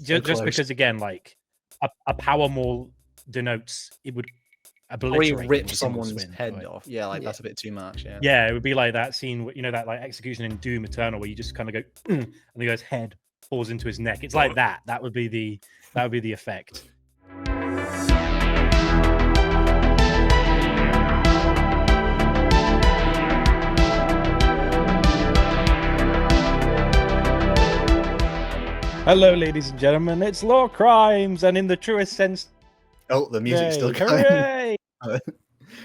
just because, again, like a power maul denotes it would obliterate, rip someone's head off. Yeah, like that's a bit too much. Yeah, it would be like that scene, that like execution in Doom Eternal, where you just kind of go, and the guy's head falls into his neck. It's like that. That would be the effect. Hello, ladies and gentlemen. It's LoreCrimes, and in the truest sense. Oh, the music's still going. Hooray!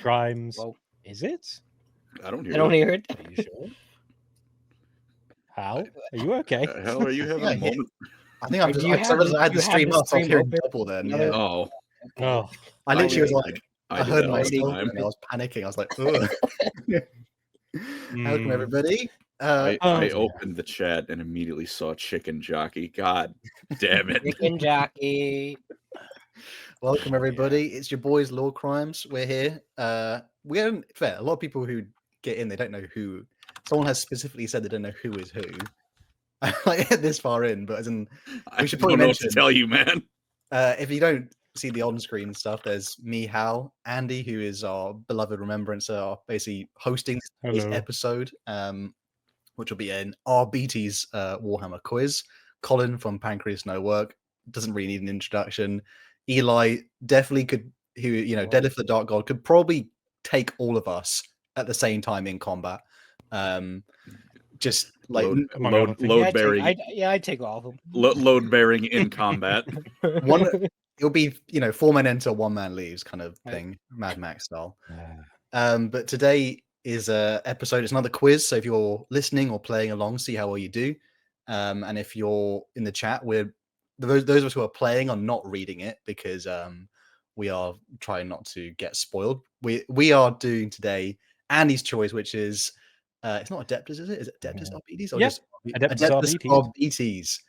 Crimes. Whoa. Is it? I don't hear it. Are you sure? Hal, are you okay? Hal, are you having a moment? I think I'm just. I had the stream up. I'm hearing double then. Yeah. Oh. I literally was like, I heard myself and I was panicking. I was like, ugh. Welcome, everybody. I opened the chat and immediately saw Chicken Jockey. God damn it. Chicken Jockey. Welcome, everybody. It's your boys, LoreCrimes. We're here. We don't, fair. A lot of people who get in, they don't know who. Someone has specifically said they don't know who is who. Like this far in, but as in, we should probably mention. I don't know what to tell you, man. If you don't see the on-screen stuff, there's me, Hal, Andy, who is our beloved Remembrancer, basically hosting this episode, which will be an Arbites Warhammer quiz. Colin from Pancreas No Work doesn't really need an introduction. Eli definitely could, Deadlift the Dark God could probably take all of us at the same time in combat. Just like load bearing. I'd take all of them. Load bearing in combat. It'll be 4 men enter, 1 man leaves kind of thing, Mad Max style. But today is a episode. It's another quiz. So if you're listening or playing along, see how well you do. And if you're in the chat, those of us who are playing are not reading it because we are trying not to get spoiled. We are doing today Andy's choice, which is it's not Adeptus, is it? Is it Adeptus Arbites or just Adeptus Arbites?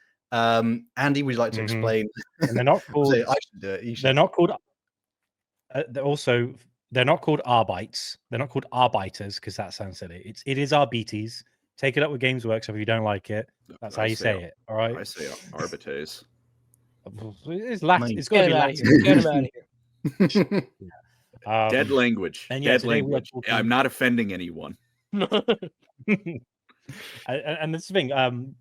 Andy, would you like to explain? And they're not called. I should do it. They're not called. They're not called Arbites. They're not called Arbiters because that sounds silly. It is Arbites. Take it up with Games Workshop if you don't like it. That's how you say it. All right. I say Arbites. It's Latin. It's got to be Latin. Get him out of here. Dead language. Dead language. I'm not offending anyone. And this thing,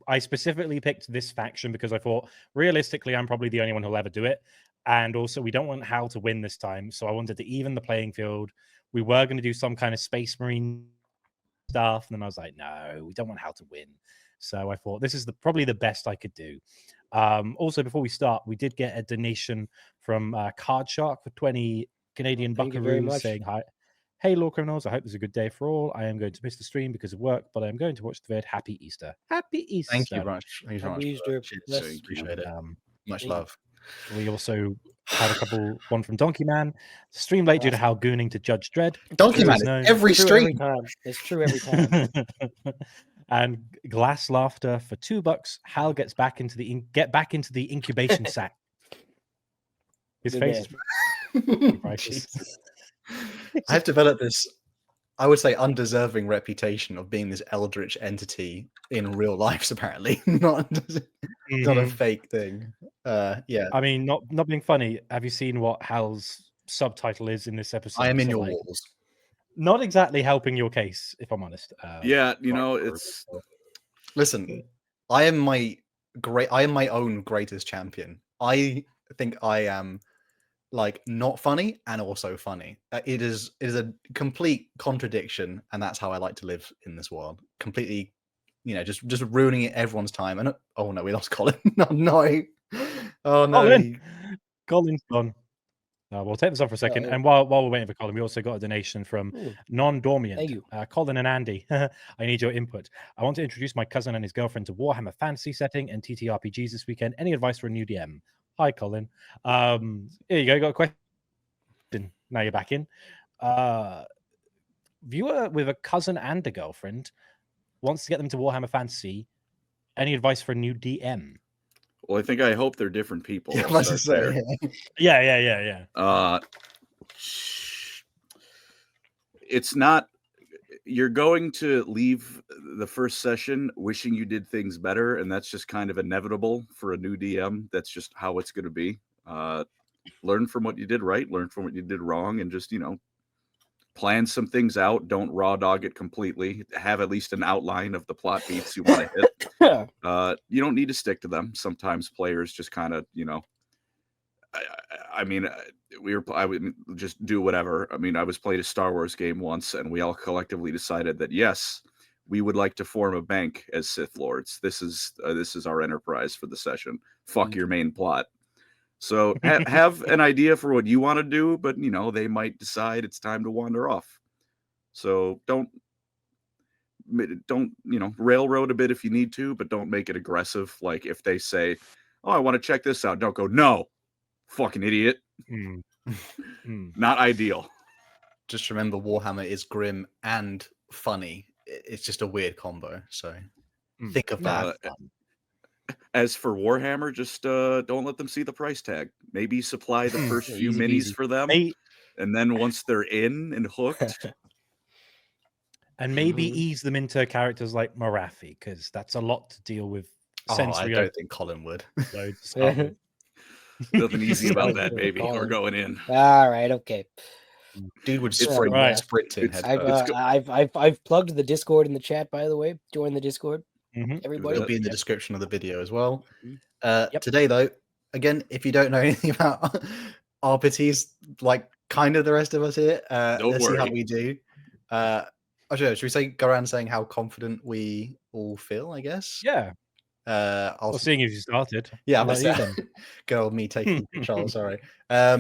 I specifically picked this faction because I thought realistically I'm probably the only one who'll ever do it, and also we don't want Hal to win this time, so I wanted to even the playing field. We were going to do some kind of Space Marine stuff, and then I was like, no, we don't want Hal to win. So I thought this is probably the best I could do. Also, before we start, we did get a donation from Card Shark for 20 Canadian buckaroos saying hi. Hey, Law Criminals, I hope this is a good day for all. I am going to miss the stream because of work, but I'm going to watch the vid. Happy Easter. Happy Easter. Thank you very much. Happy Easter. Appreciate it. Much love. We also had a couple, one from Donkey Man. Stream late due to Hal gooning to Judge Dredd. Donkey Man, every stream. It's true every time. And Glass Laughter for $2. Hal gets back into the incubation sack. His face is priceless. I've developed this, I would say, undeserving reputation of being this eldritch entity in real life, apparently. not a fake thing. Yeah. I mean, not being funny, have you seen what Hal's subtitle is in this episode? I am in your walls. Not exactly helping your case, if I'm honest. It's... Listen, I am my own greatest champion. I think I am not funny and also funny. It is a complete contradiction, and that's how I like to live in this world. Completely, just ruining everyone's time. And oh no, we lost Colin. Oh no, Colin's gone. We'll take this off for a second. And while we're waiting for Colin, we also got a donation from Non-Dormient. Thank you. Colin and Andy, I need your input. I want to introduce my cousin and his girlfriend to Warhammer fantasy setting and TTRPGs this weekend. Any advice for a new DM? Hi, Colin. Here you go. Got a question. Now you're back in. Viewer with a cousin and a girlfriend wants to get them to Warhammer Fantasy. Any advice for a new DM? Well, I hope they're different people. Yeah. It's not you're going to leave the first session wishing you did things better, and that's just kind of inevitable for a new DM. That's just how it's going to be. Learn from what you did right, learn from what you did wrong, and just, plan some things out. Don't raw dog it completely. Have at least an outline of the plot beats you want to hit. You don't need to stick to them. Sometimes players just kind of, I mean, I would just do whatever. I mean, I was playing a Star Wars game once, and we all collectively decided that yes, we would like to form a bank as Sith Lords. This is our enterprise for the session. Fuck your main plot. So have an idea for what you want to do, but they might decide it's time to wander off. So don't railroad a bit if you need to, but don't make it aggressive. Like if they say, "Oh, I want to check this out," don't go, "No, fucking idiot." Not ideal. Just remember, Warhammer is grim and funny. It's just a weird combo. So think of that. As for Warhammer, just don't let them see the price tag. Maybe supply the first few Easy minis peasy. for them, and then once they're in and hooked, and maybe ease them into characters like Marathi, because that's a lot to deal with. I don't think Colin would. nothing easy about that, baby. We're going in. All right, okay. Dude would It's sprint, right. sprinting. I've plugged the Discord in the chat, by the way. Join the Discord, everybody. It'll be in the description of the video as well. Today, though, again, if you don't know anything about Arbites, like kind of the rest of us here, let's see how we do. Should we go around saying how confident we all feel, I guess? Yeah. Seeing as you started. Yeah, I'll let you then. Good old me taking control, sorry. I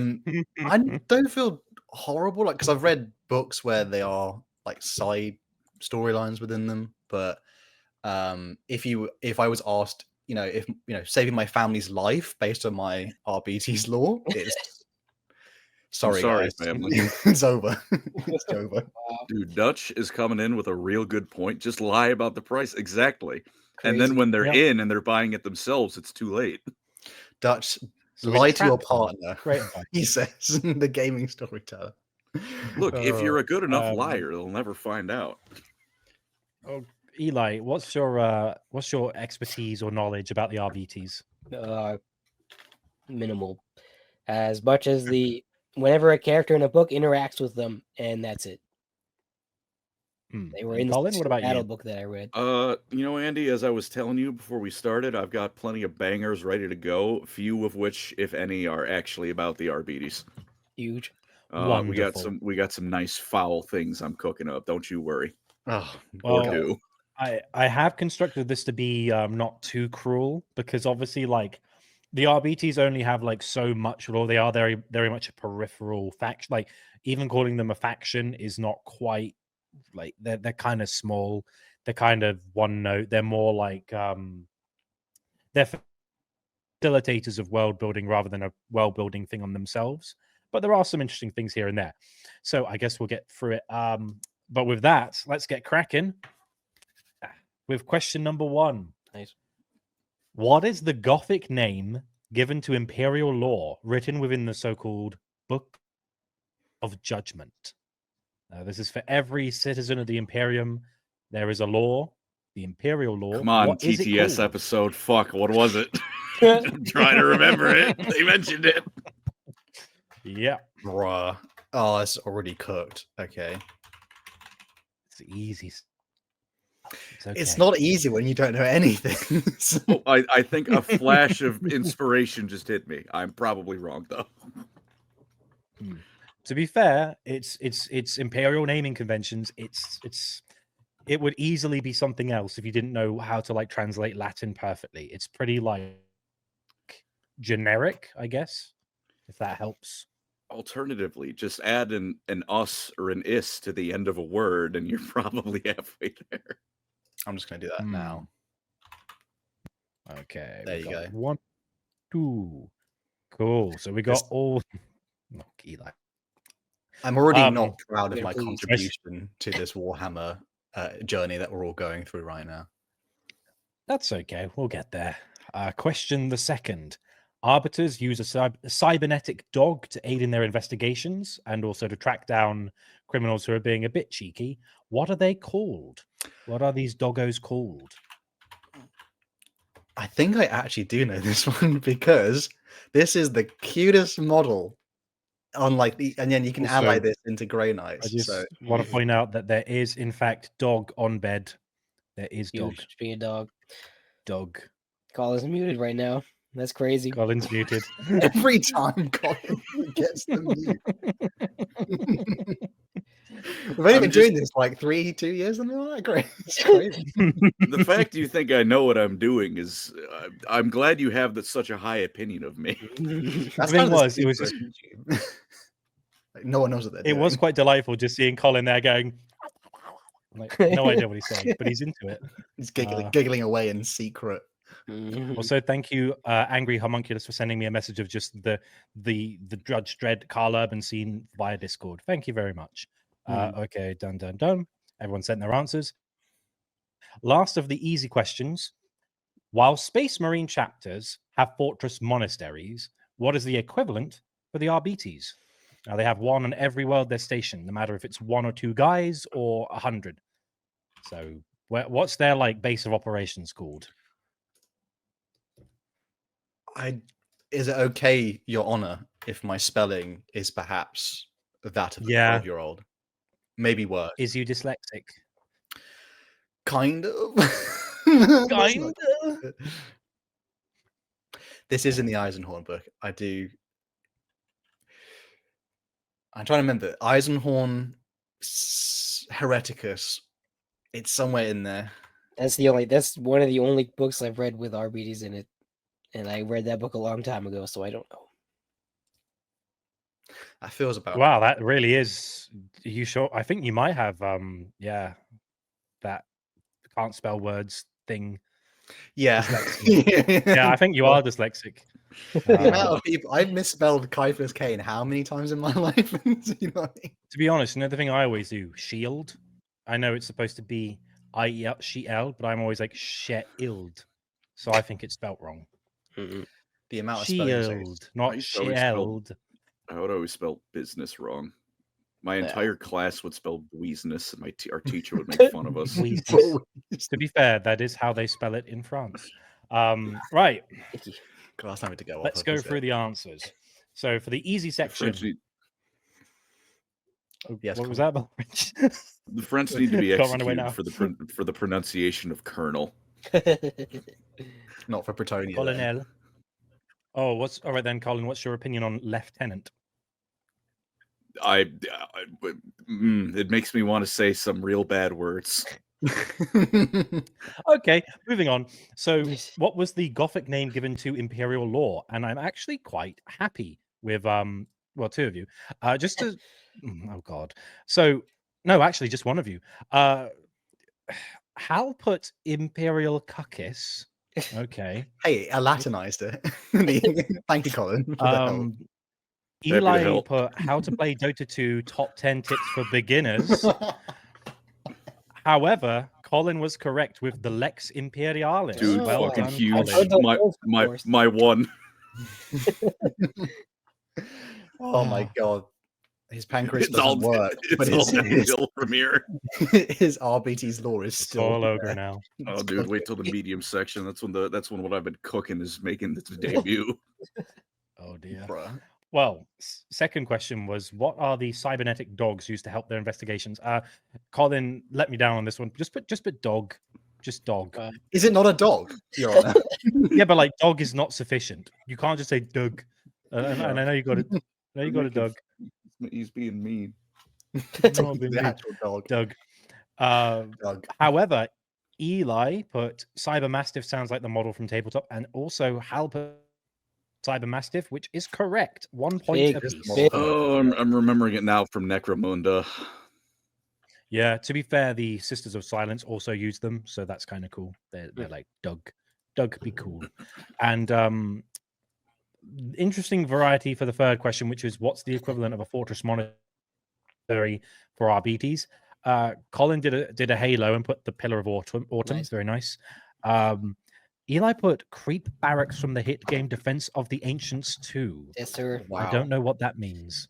don't feel horrible, because I've read books where they are like side storylines within them, but if I was asked, if saving my family's life based on my RBT's lore, it's sorry guys, family. it's over. It's over. Dude, Dutch is coming in with a real good point. Just lie about the price. Exactly. Crazy. And then when they're in and they're buying it themselves, it's too late. Dutch, So lie to your partner. Great. He says, the gaming storyteller. Look, if you're a good enough liar, they'll never find out. Oh, Eli, what's your expertise or knowledge about the RBTs? Minimal, as much as whenever a character in a book interacts with them, and that's it. They were in Colin, the what about battle you? book that I read. Andy, as I was telling you before we started, I've got plenty of bangers ready to go. Few of which, if any, are actually about the Arbites. Huge. We got some nice foul things I'm cooking up. Don't you worry. Oh, Or do. I have constructed this to be not too cruel, because obviously, like, the RBTs only have like so much lore. They are very, very much a peripheral faction. Like, even calling them a faction is not quite, like, they're kind of small. They're kind of one note. They're more like they're facilitators of world building rather than a world building thing on themselves. But there are some interesting things here and there. So I guess we'll get through it. But with that, let's get cracking with question number 1. Nice. What is the Gothic name given to Imperial lore written within the so-called Book of Judgment? This is for every citizen of the Imperium. There is a lore, the Imperial lore. Come on, what TTS episode. Fuck, what was it? I'm trying to remember it. They mentioned it. Yeah. Bruh. Oh, it's already cooked. Okay. It's easy. It's, okay. It's not easy when you don't know anything. I think a flash of inspiration just hit me. I'm probably wrong, though. To be fair, it's Imperial naming conventions. It would easily be something else if you didn't know how to like translate Latin perfectly. It's pretty like generic, I guess, if that helps. Alternatively, just add an us or an is to the end of a word, and you're probably halfway there. I'm just going to do that now. Okay. There you go. 1, 2. Cool. So we got all. Oh, Eli. I'm already not proud of my contribution to this Warhammer journey that we're all going through right now. That's okay. We'll get there. Question the second. Arbiters use a cybernetic dog to aid in their investigations and also to track down criminals who are being a bit cheeky, what are they called? What are these doggos called? I think I actually do know this one because this is the cutest model on and then you can Also, ally this into Grey I Knights. just So want to point out that there is, in fact, dog on bed. There is dog. Being a dog. Dog. Colin's muted right now. That's crazy. Colin's muted. every time Colin gets the mute. We've only been doing this for like 2 years, something like that. Great. It's crazy. The fact you think I know what I'm doing is, I'm glad you have such a high opinion of me. That's thing kind of was, the it was secret just- of YouTube. Like, no one knows what they're It doing. was quite delightful just seeing Colin there going, like, no idea what he's saying, but he's into it. He's giggling away in secret. Also, thank you, Angry Homunculus, for sending me a message of just the Judge Dredd Carl Urban scene via Discord. Thank you very much. Okay, done. Everyone sent their answers. Last of the easy questions. While Space Marine chapters have fortress monasteries, what is the equivalent for the Arbites? Now, they have one on every world they're stationed, no matter if it's 1 or 2 guys or 100. So, what's their base of operations called? Is it okay, Your Honor, if my spelling is perhaps that of a Yeah. 12-year-old? Maybe worse. Is you dyslexic? Kind of. Kind of. This is in the Eisenhorn book. I'm trying to remember. Eisenhorn Hereticus. It's somewhere in there. That's one of the only books I've read with RBDs in it. And I read that book a long time ago, so I don't know. That feels about Wow, that really is. You sure? I think you might have that can't spell words thing. Yeah. Yeah, I think you are dyslexic. The amount of people I've misspelled Kaifer's Kane how many times in my life? You know what I mean? To be honest, the thing I always do, shield. I know it's supposed to be IEL, she-eld, but I'm always like she-ild. So I think it's spelt wrong. The amount of spelling Shield, not she-eld. I would always spell business wrong. My entire class would spell business, and our teacher would make fun of us. To be fair, that is how they spell it in France. Right. Last time to go. Let's go through the answers. So for the easy section, what was that? The French need to be Can't run away now. executed for the pronunciation of colonel. Not for Bretonia. Colonel. Oh, all right then, Colin? What's your opinion on lieutenant? It makes me want to say some real bad words. Okay, moving on. So, what was the Gothic name given to Imperial law? And I'm actually quite happy with 2 of you. Just to oh god. So, no, actually, just one of you. Hal put Imperial Cuckis. Okay. Hey, I Latinized it. Thank you, Colin. For the help. Eli put how to play Dota 2 top 10 tips for beginners. However, Colin was correct with the Lex Imperialis. Dude, well fucking done, huge. Colin. My one. Oh my god. His pancreas It's doesn't work. But all downhill from here. His RBT's lore is still all ogre now. Oh, dude, wait till the medium section. That's when what I've been cooking is making its debut. Oh dear. Bruh. Well, second question was, what are the cybernetic dogs used to help their investigations? Colin let me down on this one. Just put dog. Just dog. Is it not a dog, Your Honor? Yeah, but dog is not sufficient. You can't just say Doug. And I know you got it. You got a dog. He's being mean. The actual dog. Doug. Doug. However, Eli put Cybermastiff sounds like the model from Tabletop, and also Hal put Cybermastiff, which is correct. 1 point apiece. Oh, I'm remembering it now from Necromunda. Yeah, to be fair, the Sisters of Silence also use them, so that's kind of cool. They're like Doug be cool. And interesting variety for the third question, which is what's the equivalent of a fortress monastery for Arbites? Colin did a halo and put the Pillar of Autumn. Nice. Very nice. Eli put Creep Barracks from the hit game Defense of the Ancients 2. Yes, sir. Wow. I don't know what that means.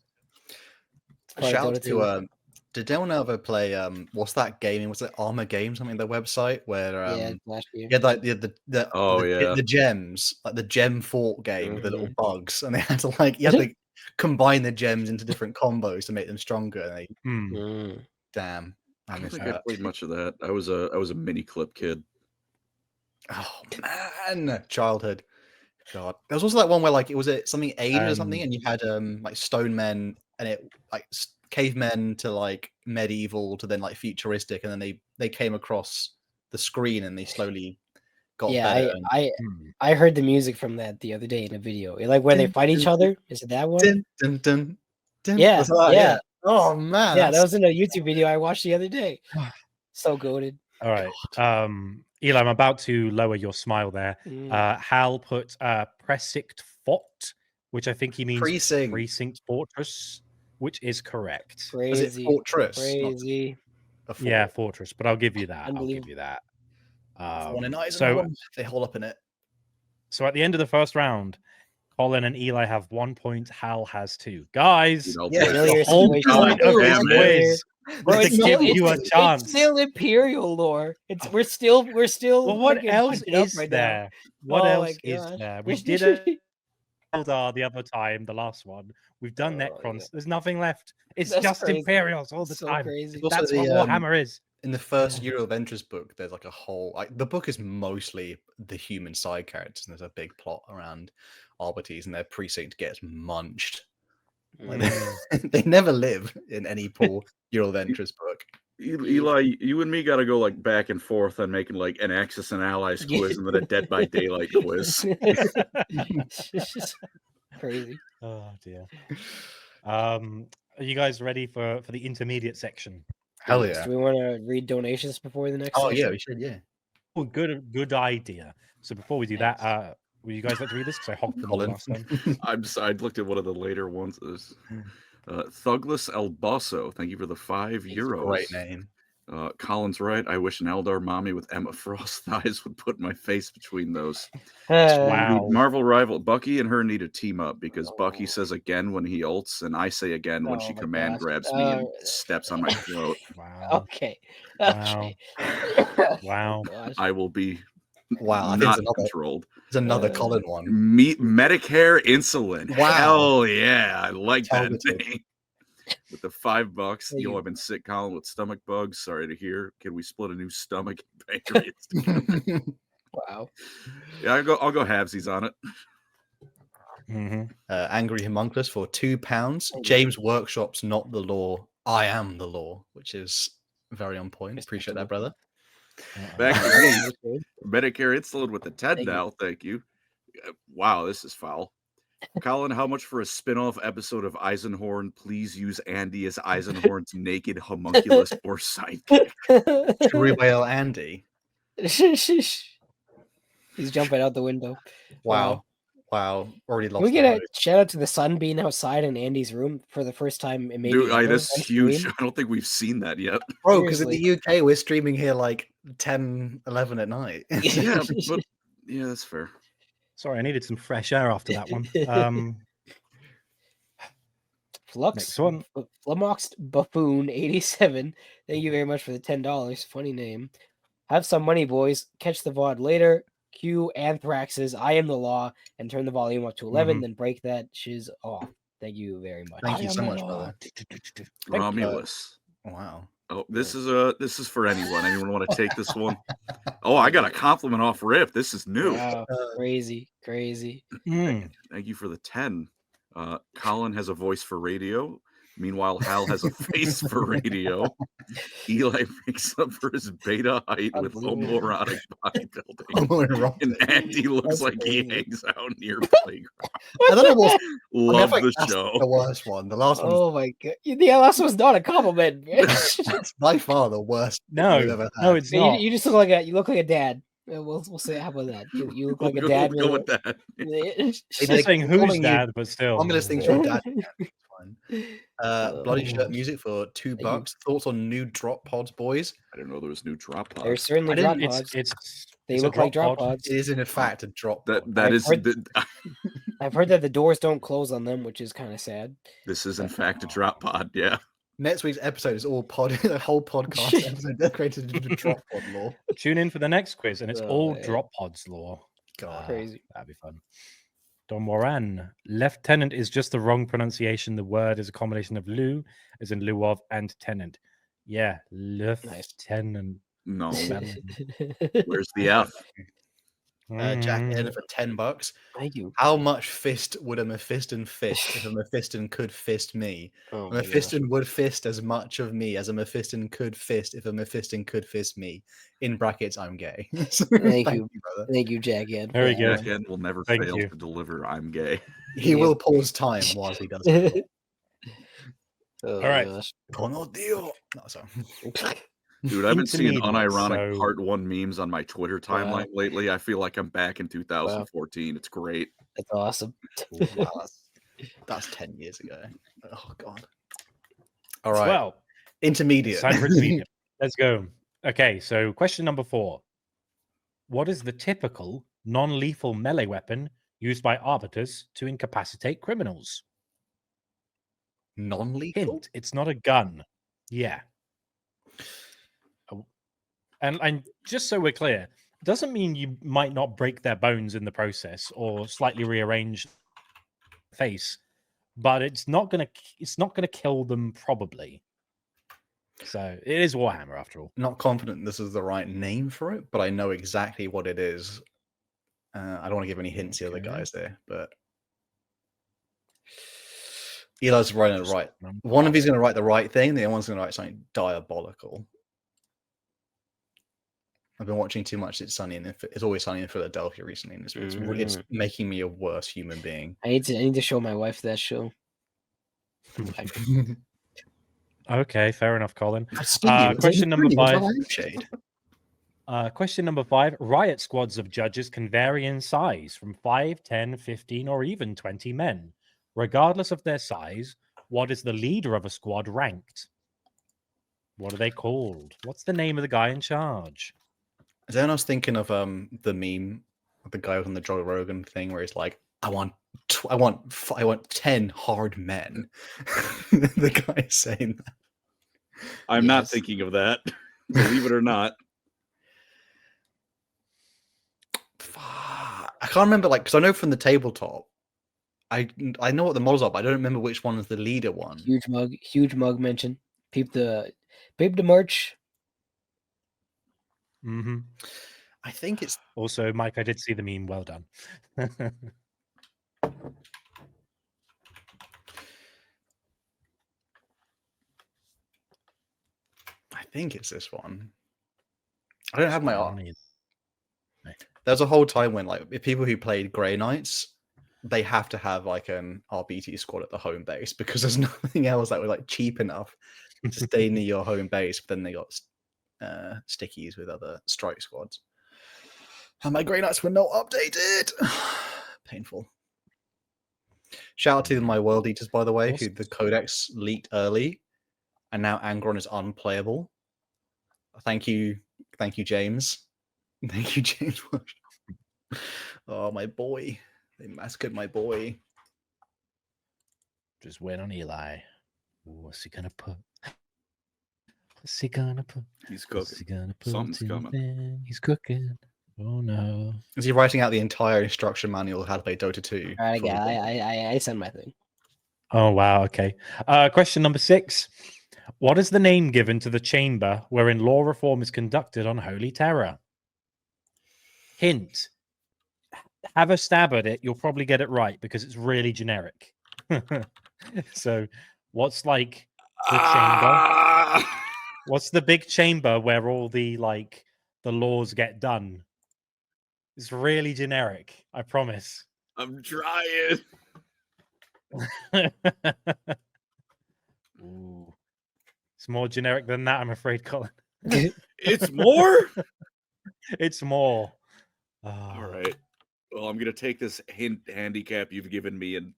Shout out to Did anyone ever play what's that gaming? Was it Armor Games? Something their website where last year. you had like the Oh, yeah. the gems, like the gem fort game with the little Mhm. bugs, and they had to like you had to combine the gems into different combos to make them stronger. And they Mm. damn, I I don't miss think I that. played much of that. I was a mini clip kid. Oh man, childhood. God, there was also that one where like it was something Age or something, and you had like stone men and it like cavemen to like medieval to then like futuristic, and then they came across the screen and they slowly got Yeah, better. I heard the music from that the other day in a video. Like where they fight each other. Is it that one? Dun, dun, dun, dun. Yeah, Was that? yeah. Oh man, Yeah, that was in a YouTube video I watched the other day. So goated. All right. Eli, I'm about to lower your smile there. Hal put Presict Fort, which I think he means Precinct Fortress, which is correct. Was it Crazy. Fortress? Crazy. Yeah, Fortress, but I'll give you that. Unbelievable. One in So they hole up in it. So at the end of the first round, Colin and Eli have 1 point. Hal has 2. Guys, the whole point of this quiz was to give you a chance. It's still Imperial lore. We're still. Well, what else is right there? Now. What else is there? We did it the other time, the last one. We've done Necrons. Yeah. There's nothing left. It's That's just crazy. Imperials all the time. Crazy. That's what Warhammer is. In the first Year of Ventress book, there's like a whole the book is mostly the human side characters, and there's a big plot around Arbites, and their precinct gets munched. Like, they never live in any poor Year of Ventress book. Eli, you and me got to go like back and forth on making like an Axis and Allies quiz and then a Dead by Daylight quiz. Crazy. Oh dear. Are you guys ready for the intermediate section? Hell yeah. Do we want to read donations before the next? Oh section? yeah, we should. Yeah. Oh, good idea. So before we do that, will you guys like to read this? Because I hogged them all last time. I looked at one of the later ones. Thugless El Bosso, thank you for the €5. Great name. Colin's right. I wish an Eldar mommy with Emma Frost thighs would put my face between those. Wow. Marvel rival Bucky and her need to team up because Bucky says again when he ults, and I say again when she command grabs me and steps on my throat. Wow. Okay. Wow. I will be I not controlled. There's another Colin one. Medicare insulin. Wow. Hell yeah. I like that thing. With the $5, yo, I've been sick, Colin, with stomach bugs. Sorry to hear. Can we split a new stomach and pancreas together? Wow. Yeah, I'll go halvesies on it. Angry Homunculus for £2. James Workshop's not the law. I am the law, which is very on point. Appreciate that, brother. Back Medicare insulin with the 10 now. Thank you. Wow, this is foul. Colin, how much for a spin-off episode of Eisenhorn? Please use Andy as Eisenhorn's naked homunculus or sidekick. True whale Andy. He's jumping out the window. Wow. Already lost. Can we get a shout out to the sun being outside in Andy's room for the first time? Maybe dude, that's huge. I don't think we've seen that yet. Bro, because in the UK, we're streaming here like 10, 11 at night. Yeah, but yeah, that's fair. Sorry, I needed some fresh air after that one. Flamoxed Buffoon 87. Thank you very much for the $10. Funny name. Have some money, boys. Catch the VOD later. Cue Anthrax's I Am the Law and turn the volume up to 11, then break that shiz off. Thank you very much. Thank you so much, brother. Romulus. Wow. Oh, this is for anyone. Anyone want to take this one? Oh, I got a compliment off rip. This is new. Wow, crazy. Thank you for the 10. Colin has a voice for radio. Meanwhile, Hal has a face for radio. Eli makes up for his beta height with homoerotic bodybuilding. And Andy looks like he hangs out near playground. I thought it was love the show. The worst one. The last one. Oh my god. The last one's not a compliment. It's by far the worst. No, it's not. You just look like a dad. We'll say, how about that? You look like a dad. Go with that. I'm saying who's dad, but still. I'm going to think your dad. Bloody Shirt Music for $2. Thoughts on new drop pods, boys? I didn't know there was new drop pods. There's certainly drop pods. They look like drop pods. It is in fact a drop pod. I've heard that the doors don't close on them, which is kind of sad. This is in fact a drop pod, yeah. Next week's episode is all the whole podcast episode decorated to drop pod lore. Tune in for the next quiz, and it's Oh, all man. drop pods lore. God. Crazy. That'd be fun. Don Moran, lieutenant is just the wrong pronunciation. The word is a combination of lieu, as in lieu of, and tenant. Yeah, lieutenant. No. Lieutenant. Where's the F? Jack Mm. in for $10. Thank you. How much fist would a Mephiston fist if a Mephiston could fist me? Oh A my gosh. Mephiston would fist as much of me as a Mephiston could fist if a Mephiston could fist me. In brackets, I'm gay. So, Thank you. brother. Thank you, Jack. Ed, Very for good. that Jack Ed will never Thank fail you. to deliver. I'm gay. He Yeah. will pause time while he does it. Oh, All right. gosh. Cono Dio. No, sorry. Dude, I've been seeing Intermediate, unironic so- part 1 memes on my Twitter timeline lately. I feel like I'm back in 2014. It's great. That's awesome. Wow, that's 10 years ago. Oh, God. All right. Well, Intermediate. it's time for intermediate. Let's go. Okay, so question number 4. What is the typical non-lethal melee weapon used by arbiters to incapacitate criminals? Non-lethal? Hint, it's not a gun. Yeah. And just so we're clear, doesn't mean you might not break their bones in the process or slightly rearrange the face, but it's not gonna kill them probably. So it is Warhammer after all. Not confident this is the right name for it, but I know exactly what it is. I don't want to give any hints to the other Okay. guys there, but Eli's writing it Just right. remember One of that. these going to write the right thing, the other one's going to write something diabolical. I've been watching too much It's Always Sunny in Philadelphia recently, and it's making me a worse human being. I need to show my wife that show. Okay, fair enough, Colin. I've seen you. It's Question only number three. What's five. my lampshade? Question number 5. Riot squads of judges can vary in size from 5, 10, 15, or even 20 men. Regardless of their size, what is the leader of a squad ranked? What are they called? What's the name of the guy in charge? Is anyone else thinking of the meme of the guy on the Joe Rogan thing where he's like, I want 10 hard men. The guy is saying that. I'm not Yes. thinking of that. Believe it or not. I can't remember, like, because I know from the tabletop, I know what the models are, but I don't remember which one is the leader one. Huge mug mention. Peep the merch. Mm-hmm. I think it's Also, Mike, I did see the meme. Well done. this one. I don't have my art. Funny. There's a whole time when, like, if people who played Grey Knights, they have to have like an RBT squad at the home base because there's nothing else that was like cheap enough to stay near your home base. But then they got stickies with other strike squads. And my Grey Knights were not updated. Painful. Shout out to my World Eaters, by the way, who the codex leaked early, and now Angron is unplayable. Thank you, James. Thank you, James. Oh, my boy. They massacred my boy. Just wait on Eli. What's he gonna put? What's he gonna put? He's What's cooking. he gonna put? Something's in the coming. pan? He's cooking. Oh no. Is he writing out the entire instruction manual of how to play Dota 2? All right, yeah, I send my thing. Oh wow. Okay. Question number 6. What is the name given to the chamber wherein law reform is conducted on Holy Terror? Hint. Have a stab at it. You'll probably get it right because it's really generic. So, what's like the chamber? What's the big chamber where all the the laws get done? It's really generic. I promise. I'm trying. Ooh. It's more generic than that, I'm afraid, Colin. It's more? It's more. All right. Well, I'm going to take this handicap you've given me and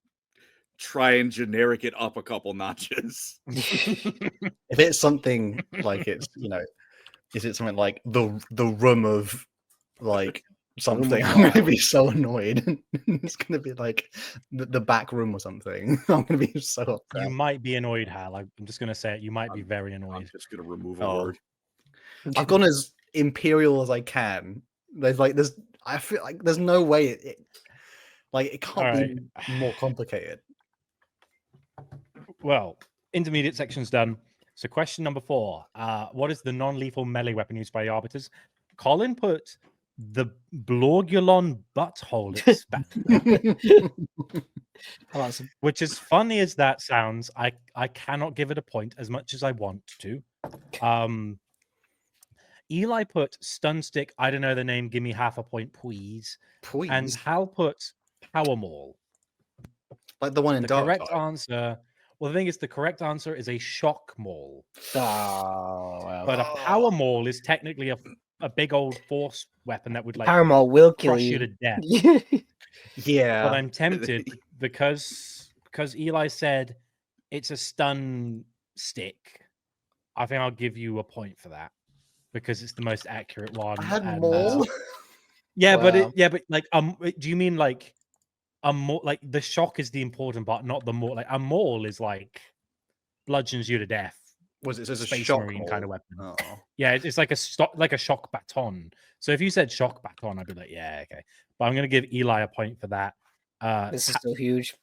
try and generic it up a couple notches. If it's something like it's, is it something like the room of like something. I'm going to be so annoyed. It's going to be like the back room or something. I'm going to be so upset. You might be annoyed, Hal. I'm just going to say it. You might be very I'm annoyed. just gonna remove a word. I've gone as imperial as I can. I feel like there's no way it can't be more complicated. Well, intermediate section's done. So question number 4. What is the non-lethal melee weapon used by the Arbiters? Colin put the Blorgulon butthole expander. Awesome. Which, as funny as that sounds, I cannot give it a point as much as I want to. Eli put stun stick. I don't know the name. Give me half a point, please. Please. And Hal put power maul. Like the one in The Dark correct Tide. answer. Well, the thing is, the correct answer is a shock maul. Oh, wow. But a power maul is technically a big old force weapon that would like Power Maul will kill crush you you. to death. Yeah. But I'm tempted because Eli said it's a stun stick. I think I'll give you a point for that because it's the most accurate one. I had and, more. Yeah, Wow. but like do you mean like a more like the shock is the important part, not the more like a maul is like bludgeons you to death. Was it just a Space shock Marine maul? kind of weapon? Oh. Yeah, it's like a shock baton. So if you said shock baton, I'd be like, yeah, okay. But I'm gonna give Eli a point for that. This is so huge.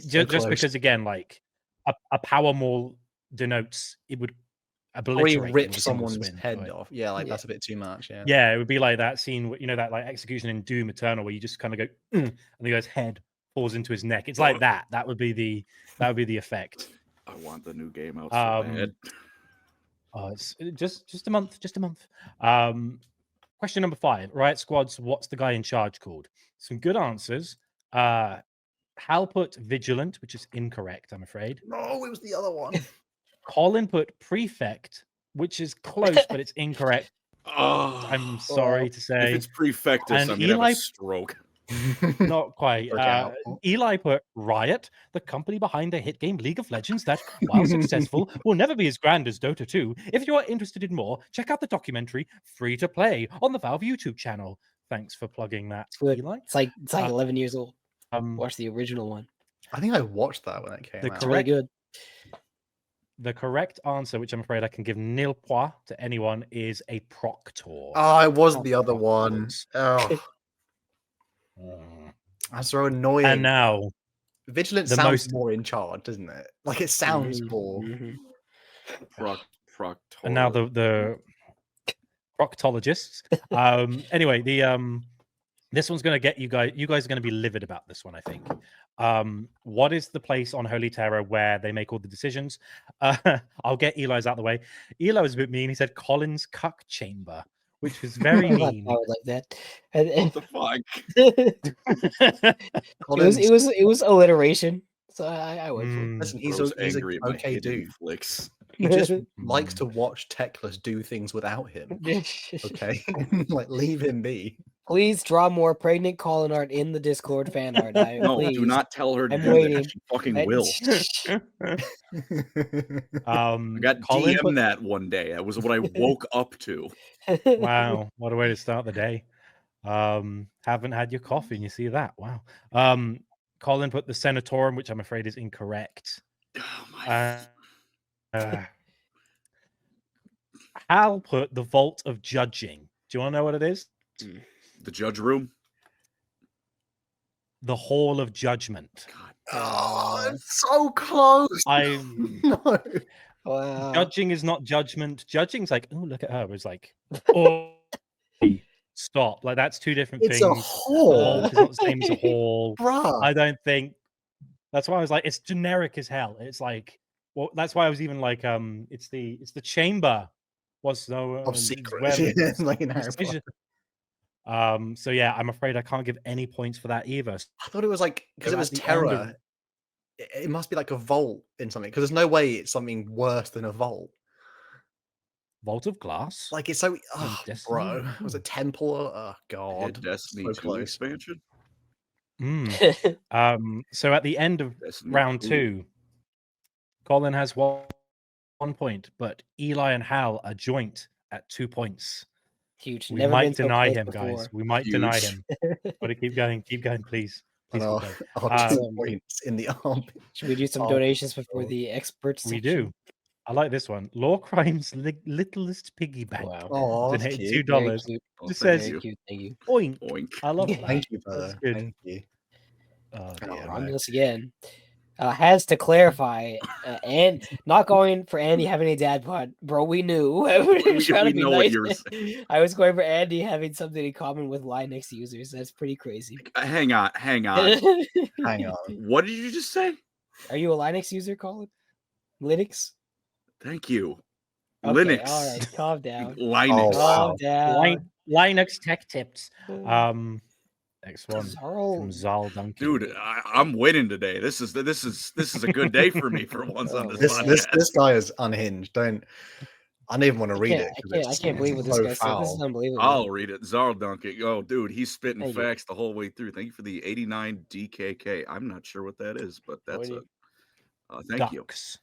Just close. because again, like a power maul denotes it would Probably obliterate you rip with a single someone's swing, head right? off. Yeah, like Yeah. that's a bit too much. Yeah. Yeah, it would be like that scene, that like execution in Doom Eternal, where you just kind of go, and the guy's head falls into his neck. It's like that. That would be the effect. I want the new game out so bad. Oh, it's just a month. Question number 5. Riot Squads, what's the guy in charge called? Some good answers. Hal put vigilant, which is incorrect, I'm afraid. No, it was the other one. Colin put prefect, which is close, but it's incorrect. Oh, I'm sorry to if say. it's prefectus, And I'm gonna have Eli- a stroke. Not quite. Work out. Eli put Riot, the company behind the hit game League of Legends that, while successful, will never be as grand as Dota 2. If you are interested in more, check out the documentary Free to Play on the Valve YouTube channel. Thanks for plugging that, Good. Eli. It's like 11 years old. Um, Watch the original one. I think I watched that when it came The out. It's really good. The correct answer, which I'm afraid I can give nil points to anyone, is a proctor. Oh, it was Not the other one. proctors. Oh, that's so annoying. And now, Vigilant the sounds most- more in charge, doesn't it? Like it sounds more. Mhm. Proctor. and now the proctologists. Anyway, this one's going to get you guys. You guys are going to be livid about this one, I think. What is the place on Holy Terror where they make all the decisions? I'll get Eli's out of the way. Eli was a bit mean. He said Colin's cuck chamber, which was very I mean. would like that. And, What the fuck? it was alliteration. So I went for it. Listen, I he's was a angry at my okay hidden dude. flicks. He just likes to watch Teclis do things without him. Okay, like leave him be. Please draw more pregnant Colin art in the Discord fan art. No, please. do not tell her to I'm do waiting. that. She fucking I- will. I got Colin DM put- that one day. That was what I woke up to. Wow, what a way to start the day. Haven't had your coffee and you see that. Wow. Colin put the Senatorum, which I'm afraid is incorrect. Oh my. Hal put the Vault of Judging. Do you want to know what it is? The judge room. The Hall of Judgment. God. Oh, it's so close. No. Wow. Judging is not judgment. Judging's like, oh, look at her. It's like, oh, stop. Like, that's two different It's things. a hall. It's not the same as a hall. Bruh. I don't think. That's why I was like, it's generic as hell. It's like, well, that's why I was even like, it's the chamber. What's no Of secrets. where the- It's like in Harry decision- Potter. So yeah, I'm afraid I can't give any points for that either. I thought it was like because So it was at the end terror. of- It must be like a vault in something because there's no way it's something worse than a vault. Vault of Glass. Like it's so. Oh, Destiny? bro, was it temple? Oh god, Hit Destiny so 2 close. expansion. So at the end of Destiny round 2. 2, Colin has one point, but Eli and Hal are joint at 2 points. Huge. We Never might been so deny close him, before. guys. We might deny Huge. him. But keep going, please. And Please our, keep our going. 2 Um, points in the arm. Should we do some Oh, donations before God. the expert We section? do. I like this one. LoreCrimes littlest piggy bank. Wow. Oh, that's Donated cute. Very $2. cute. Oh, Just thank says you. Very cute. Thank you. oink. Oink. I love that. Thank you, That's brother. good. Thank you. Oh dear. Oh, On no. this again. Has to clarify, and not going for Andy having a dad pod, bro. We knew. We Trying to be know what nice. you're I was going for Andy having something in common with Linux users. That's pretty crazy. Hang on. Hang on. What did you just say? Are you a Linux user, Colin? Linux? Thank you. Okay, Linux. all right, calm down. Linux. Oh, Calm wow. down. Linux tech tips. Next one Zarl- from Zal Duncan. Dude, I'm winning today. This is a good day for me for once on Oh, this man. podcast. This guy is unhinged. I don't even want to read it. 'cause I it's can't believe what this so guy said. This is foul. unbelievable. I'll read it. Zarl Duncan. Oh, dude, he's spitting Thank you. facts the whole way through. Thank you for the 89 DKK. I'm not sure what that is, but that's What a thank you. Ducks.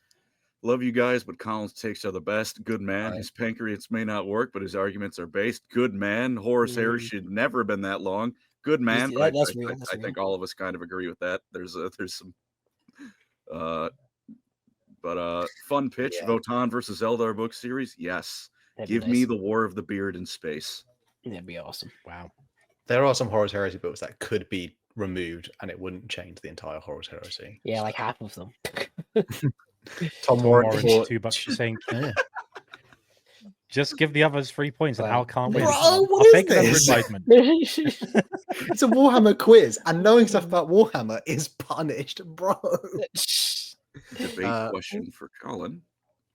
Love you guys, but Collins takes are the best. Good man. Right. His pancreas may not work, but his arguments are based. Good man. Horace Harris should never have been that long. Good man. That- that's I, real, I, that's I real. think all of us kind of agree with that. There's some fun pitch. Yeah. Votan versus Eldar book series. Yes. That'd be Give me nice. the War of the Beard in space. That'd be awesome. Wow. There are some Horus Heresy books that could be removed and it wouldn't change the entire Horus Heresy. Yeah, like half of them. Tom Warren Orange, bought- $2 for saying Yeah. just give the others 3 points and Wow. Al can't win. Bro, what I'll is take it under this? advisement. It's a Warhammer quiz, and knowing stuff about Warhammer is punished, bro. Debate question for Colin.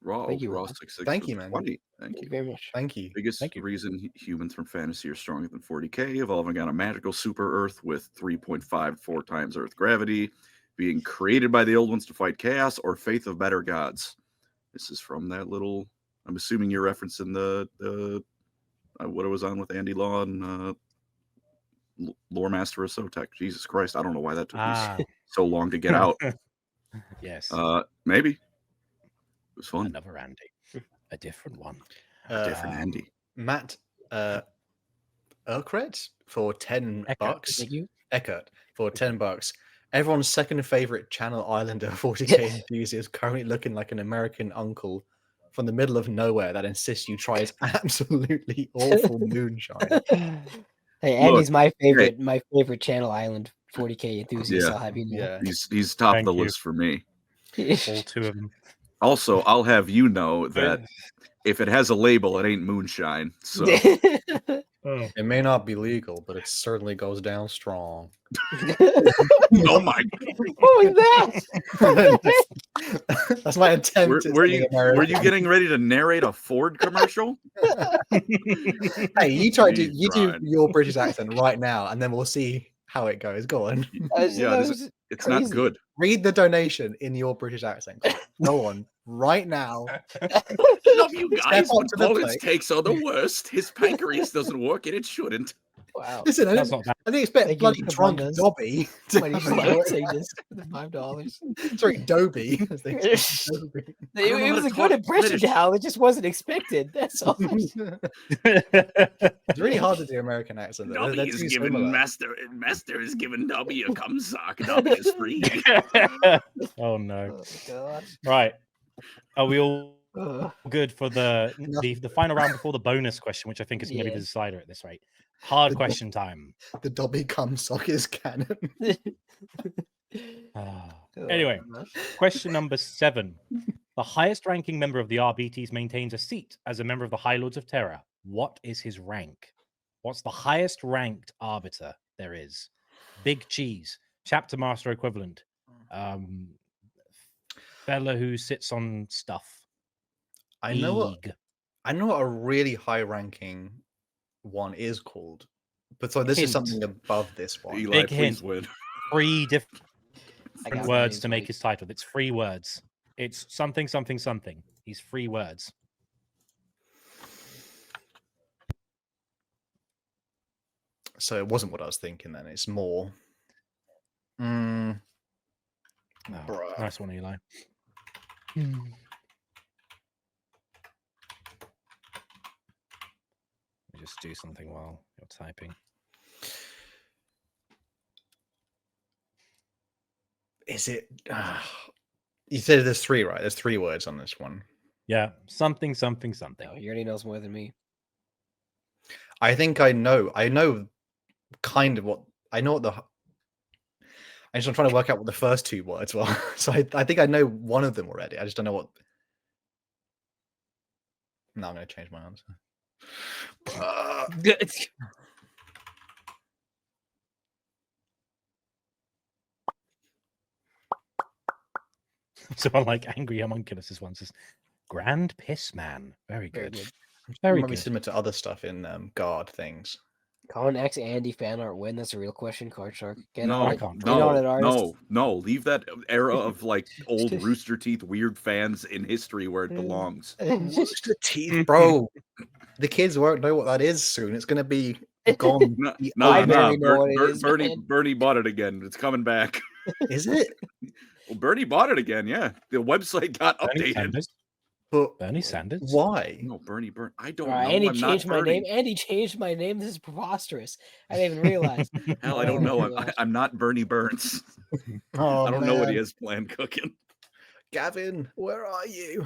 Raw, Thank you, Raw Rob. 66 Thank for you, man. 20. Thank Thank you. you very much. Thank you. Biggest Thank you. reason humans from fantasy are stronger than 40k, evolving on a magical super Earth with 3.54 times Earth gravity, being created by the old ones to fight chaos, or faith of better gods. This is from that little. I'm assuming you're referencing the what it was on with Andy Law and Lore Master of Sotek. Jesus Christ, I don't know why that took me so long to get out. Yes. Maybe it was fun. Another Andy. A different one. A different Andy. Matt Urkret for $10. Thank you. Eckert for $10. Everyone's second favorite Channel Islander 40k enthusiast, currently looking like an American uncle from the middle of nowhere that insists you try his absolutely awful moonshine. Hey, Andy's my favorite Channel Island 40k enthusiast. Yeah. I'll have you know. Yeah. He's top of Thank the you. list for me. All 2 of them. Also, I'll have you know that if it has a label, it ain't moonshine. So It may not be legal, but it certainly goes down strong. oh my! What was that? That's my attempt. Were you getting ready to narrate a Ford commercial? Hey, you do Brian. your British accent right now, and then we'll see how it goes. Go on. Yeah, it's not good. Read the donation in your British accent. Go on right now. Love you guys, up but to the Colin's plate. takes are the worst. His pancreas doesn't work, and it shouldn't. Wow. Listen, I That's didn't, not bad. I didn't expect Thank you bloody for the drunk bonus. Dobby. to Why do you have a like go saying at this for the $5? that. Sorry, Dobby. as they say, Dobby. don't know It how was to a talk good impression, British. Hal. It just wasn't expected. That's all. It's really hard to do American accent. Though. Dobby They're is too giving similar. Master is giving Dobby a cum sock. Dobby is free. Oh no. Oh, God. Right. Are we all Ugh. good for the final round before the bonus question, which I think is going to be the Yes. decider at this rate? Hard The- question time. The Dobby cum sock is canon. Anyway, question number 7. The highest ranking member of the RBTs maintains a seat as a member of the High Lords of Terror. What is his rank? What's the highest ranked arbiter there is? Big Cheese, chapter master equivalent, fella who sits on stuff. I know what Eeg. a really high ranking one is called. But so this is Hint. something above this one. Eli, Big please hint. win. 3 different I got words it. to make his title. It's 3 words. It's something, something, something. He's 3 words. So it wasn't what I was thinking then. It's more. Oh, Bruh. nice one, Eli. just do something while you're typing. Is it? You said there's 3, right? There's 3 words on this one. Yeah, something, something, something. No, he already knows more than me. I think I know. I know kind of what I know. What the I'm trying to work out what the first 2 words were. So I think I know one of them already. I just don't know what. No, I'm going to change my answer. So unlike Angry Homunculus, one says Grand Piss Man. Very Very good. good. Very Might be good. similar to other stuff in guard things. Colin X Andy fan art win. That's a real question, Card Shark. Get No, on I it. can't Get on it, artist. no. Leave that era of like old Rooster Teeth weird fans in history where it belongs. Rooster Teeth, bro. The kids won't know what that is soon. It's going to be gone. I barely know what it is, man. Bernie bought it again. It's coming back. Is it? Well, Bernie bought it again. Yeah, the website got Bernie updated. Sanders. But Bernie Sanders. why? No, Bernie. I don't Right, know. Andy I'm not changed my Bernie. name. Andy changed my name. This is preposterous. I didn't even realize. Hell, I don't Oh, know. gosh. I'm not Bernie Burns. Oh, I don't know what he man. has planned cooking. Gavin, where are you?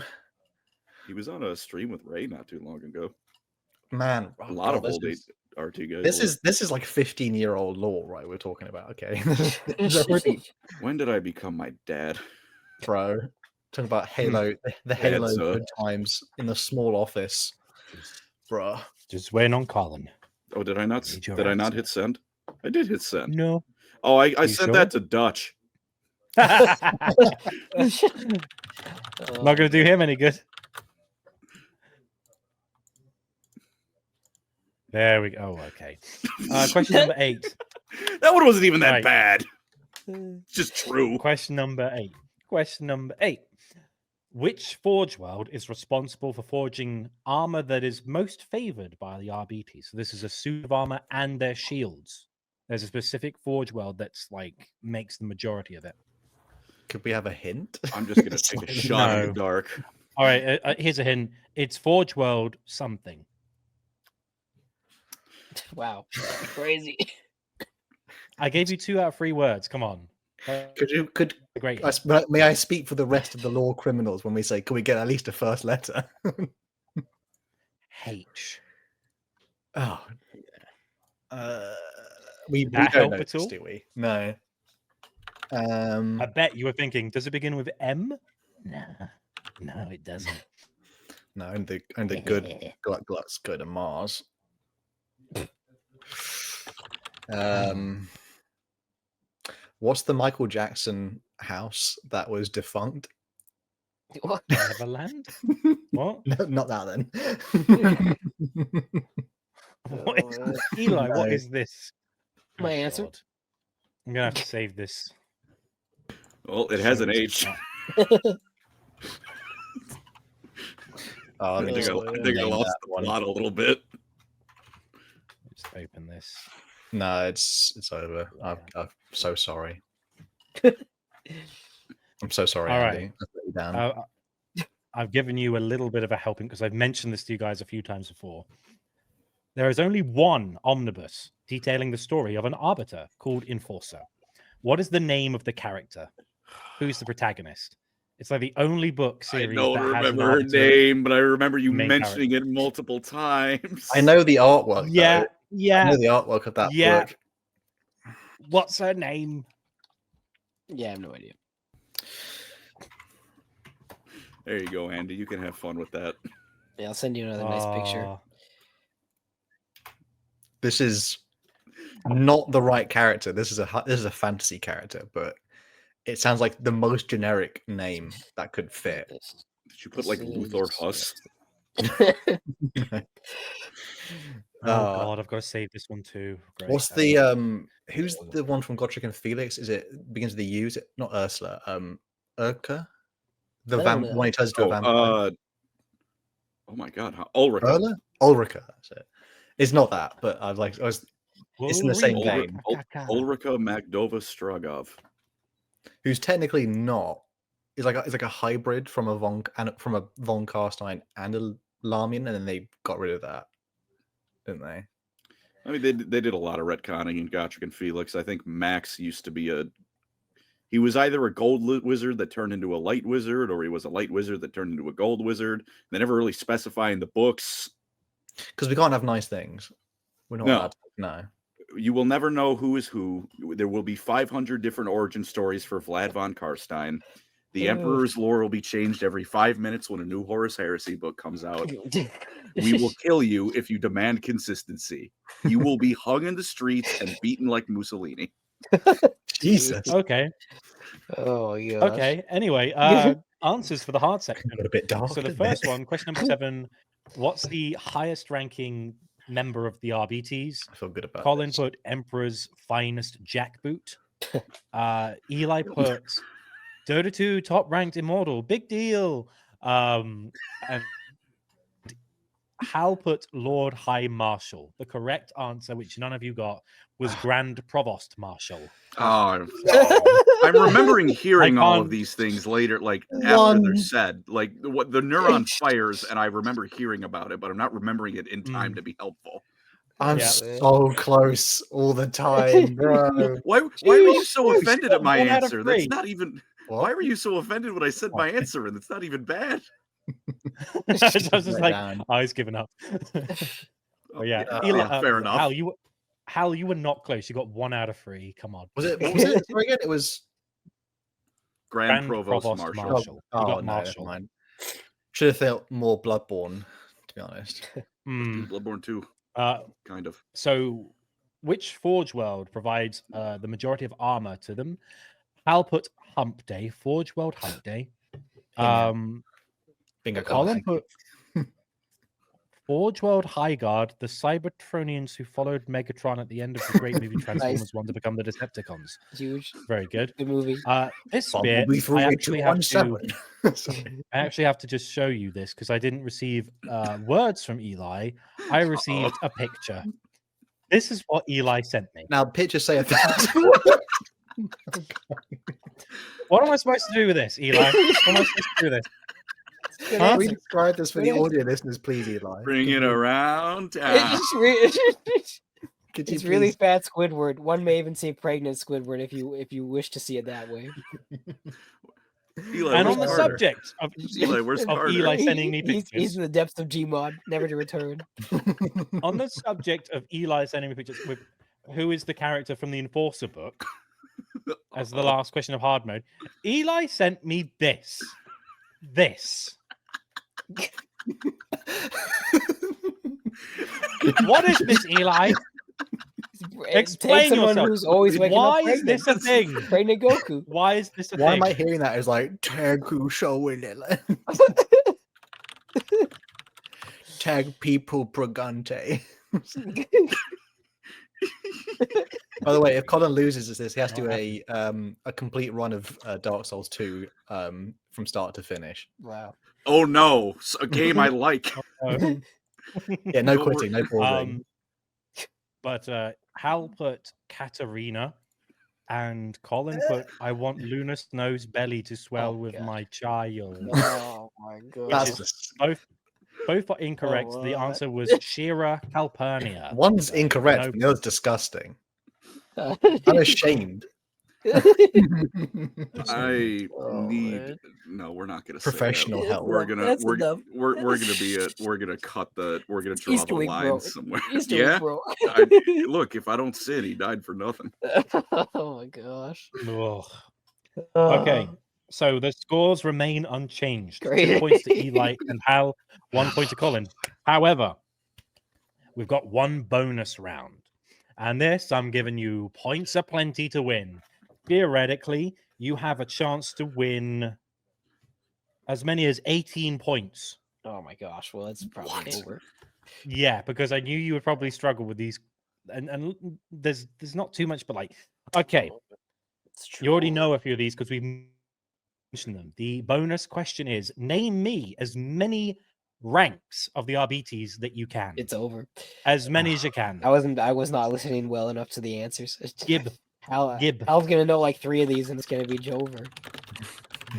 He was on a stream with Ray not too long ago. Man, A lot of old RT guys. This is like 15-year-old lore, right? We're talking about. Okay. When did I become my dad? Bro. Talking about Halo, the Halo so- good times in the small office. Bruh. Just waiting on Colin. Oh, did I not? Need your Did I not answer. hit send? I did hit send. No. Oh, I You sent sure? that to Dutch. Not going to do him any good. There we go. Oh, okay. Question number 8. That one wasn't even that Right. bad. It's just true. Question number 8. Question number 8. Which Forge World is responsible for forging armor that is most favored by the RBP? So this is a suit of armor and their shields. There's a specific Forge World that's like makes the majority of it. Could we have a hint? I'm just gonna take a shot in No. the dark. All right, here's a hint. It's Forge World something. Wow, crazy. I gave you 2 out of 3 words. Come on. Could Great. may I speak for the rest of the law criminals when we say, can we get at least a first letter? H. Oh, we That don't help know at this, all? do we? No. I bet you were thinking, does it begin with M? No, it doesn't. No, and the good gluts go to Mars. What's the Michael Jackson house that was defunct? What? Neverland? What? No, not that then. What is Eli, what No. is this? My answer? God. I'm going to have to save this. Well, it has an Shows H. it's Oh, I think I name lost that the one. plot a little bit. Just open this. No, it's over. I'm so sorry. I'm so sorry, All Andy. right. I've let you down. I've given you a little bit of a helping because I've mentioned this to you guys a few times before. There is only one omnibus detailing the story of an arbiter called Enforcer. What is the name of the character? Who's the protagonist? It's like the only book I series don't that has an remember her arbiter. name, but I remember you main mentioning it multiple times. I know the artwork. Yeah, though. I yeah. know the artwork of that Yeah. book. What's her name? Yeah, I have no idea. There you go, Andy. You can have fun with that. Yeah, I'll send you another nice picture. Aw. This is not the right character. This is a fantasy character, but it sounds like the most generic name that could fit. Did you put like Luthor Huss? Oh God, I've got to save this one too. Great. What's the who's the one from Godric and Felix? Is it begins with the U? Is it not Ursula? Urka? The I don't know. one who turns into a vampire. Oh my God, Ulrika. Urla? Ulrika, that's it. It's not that, but it's in the same Ulrika. vein. Ulrika Magdova Stragov. Who's technically not. Is like a hybrid from a Von Carstein and a Lamian, and then they got rid of that. didn't they? I mean, they did a lot of retconning in Gotrek and Felix. I think Max used to be he was either a gold wizard that turned into a light wizard, or he was a light wizard that turned into a gold wizard. They never really specify in the books. Because we can't have nice things. We're not allowed to. No. You will never know who is who. There will be 500 different origin stories for Vlad von Karstein. The Emperor's lore will be changed every 5 minutes when a new Horus Heresy book comes out. We will kill you if you demand consistency. You will be hung in the streets and beaten like Mussolini. Jesus. Okay. Oh, yeah. Okay. Anyway, answers for the hard section. Got a bit dark. So the first one, question number 7. What's the highest ranking member of the RBTs? I feel good about Colin this. put Emperor's finest jackboot. Eli put Dota 2 top ranked immortal. Big deal. And Hal put Lord High Marshal. The correct answer, which none of you got, was Grand Provost Marshal. Oh, I'm remembering hearing all of these things later, like after they're said. Like what the neuron fires, and I remember hearing about it, but I'm not remembering it in time to be helpful. I'm so close all the time, bro. Why were you so offended at my 1 out of answer? 3. That's not even. What? Why were you so offended when I said my answer, and it's not even bad? I was just like, I was giving up. Oh yeah, Eli, fair enough. Hal, you were not close. You got 1 out of 3. Come on. Was it? What was it? Sorry again? It was Grand Provost Marshal. You got no, never Marshal. mind. Should have felt more Bloodborne, to be honest. Bloodborne 2. Kind of. So, which Forge World provides the majority of armor to them? Hal put Hump Day, Forge World Hump Day. Bingo. Colin put Forge World High Guard, the Cybertronians who followed Megatron at the end of the great movie Transformers 1 to become the Decepticons. Huge. Very good. Good movie. This bit, I actually have to just show you this because I didn't receive words from Eli. I received a picture. This is what Eli sent me. Now, pictures say 1,000 What am I supposed to do with this, Eli? What am I supposed to do with this? Can we describe this for the audio listeners, please, Eli? Bring it around town. It's really fat Squidward. One may even say pregnant Squidward if you wish to see it that way. Eli, and on the Carter? Subject of Eli sending me pictures. He's in the depths of Gmod, never to return. On the subject of Eli sending me pictures, with who is the character from the Enforcer book, as the last question of hard mode, Eli sent me this. What is this, Eli? Explain yourself. Who's always Why is this a thing? Pregnant Goku. Why is this a thing? Why am I hearing that as like Tenku showing it? Tag people Brigante. By the way, if Colin loses this, he has to do a complete run of Dark Souls 2 from start to finish. Wow. Oh no, a game I like. Yeah, no quitting, no pausing. But Hal put Katarina, and Colin put, I want Luna Snow's belly to swell with my child. Oh my god. Both are incorrect. The answer was Shira Calpurnia. One's incorrect, and the other's disgusting. I'm ashamed. I need no. We're not going to professional help. We're gonna cut the. We're gonna draw the line somewhere. Yeah. Look, if I don't sin, he died for nothing. Oh my gosh. Okay. So the scores remain unchanged. Great. 2 points to Eli and Hal, 1 point to Colin. However, we've got one bonus round. And this, I'm giving you points aplenty to win. Theoretically, you have a chance to win as many as 18 points. Oh my gosh. Well, that's probably over. Yeah, because I knew you would probably struggle with these. And there's not too much, but like, okay. You already know a few of these because we've mentioned them. The bonus question is, name me as many ranks of the RBTs that you can. It's over. As many as you can. I was not listening well enough to the answers. Gib. Hal's gonna know like 3 of these, and it's gonna be Jover.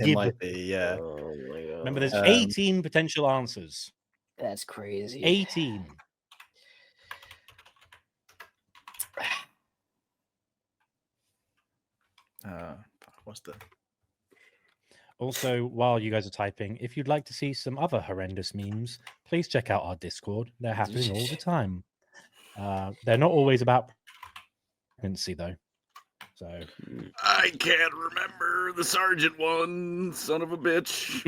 It might be, yeah. Oh my god. Remember, there's 18 potential answers. That's crazy. 18. What's the? Also, while you guys are typing, if you'd like to see some other horrendous memes, please check out our Discord. They're happening all the time. They're not always about pregnancy, though. So I can't remember the sergeant one, son of a bitch.